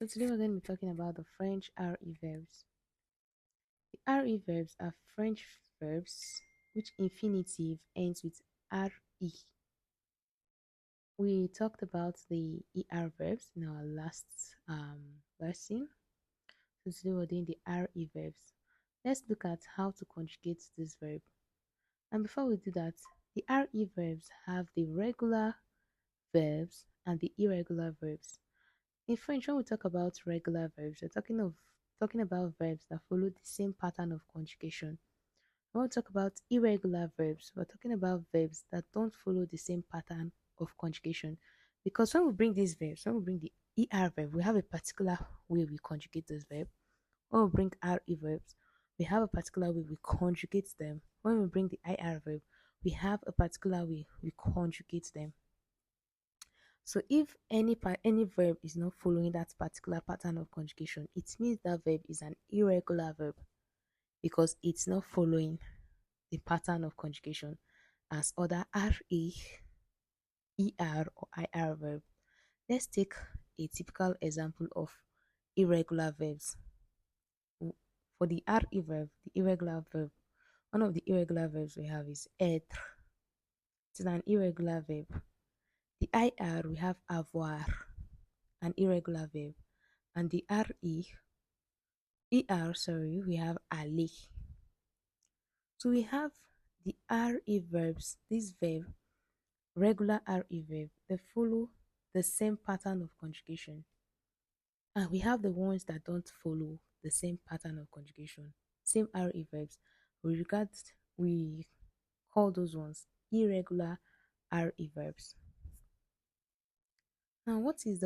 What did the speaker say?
So today we're going to be talking about the French RE verbs. The RE verbs are French verbs which infinitive ends with RE. We talked about the ER verbs in our last lesson. So today we're doing the RE verbs. Let's look at how to conjugate this verb. And before we do that, the RE verbs have the regular verbs and the irregular verbs. In French, when we talk about regular verbs, we're talking about verbs that follow the same pattern of conjugation. When we talk about irregular verbs, we're talking about verbs that don't follow the same pattern of conjugation. Because when we bring these verbs, when we bring the ER verb, we have a particular way we conjugate this verb. When we bring RE verbs, we have a particular way we conjugate them. When we bring the IR verb, we have a particular way we conjugate them. So if any verb is not following that particular pattern of conjugation, it means that verb is an irregular verb because it's not following the pattern of conjugation as other RE, ER, or IR verb. Let's take a typical example of irregular verbs. For the RE verb, the irregular verb, one of the irregular verbs we have is être. It's an irregular verb. The IR we have avoir, an irregular verb, and the sorry, we have aller. So we have the RE verbs, this verb, regular RE verb, they follow the same pattern of conjugation. And we have the ones that don't follow the same pattern of conjugation, same RE verbs. We call those ones irregular RE verbs. Now, what is the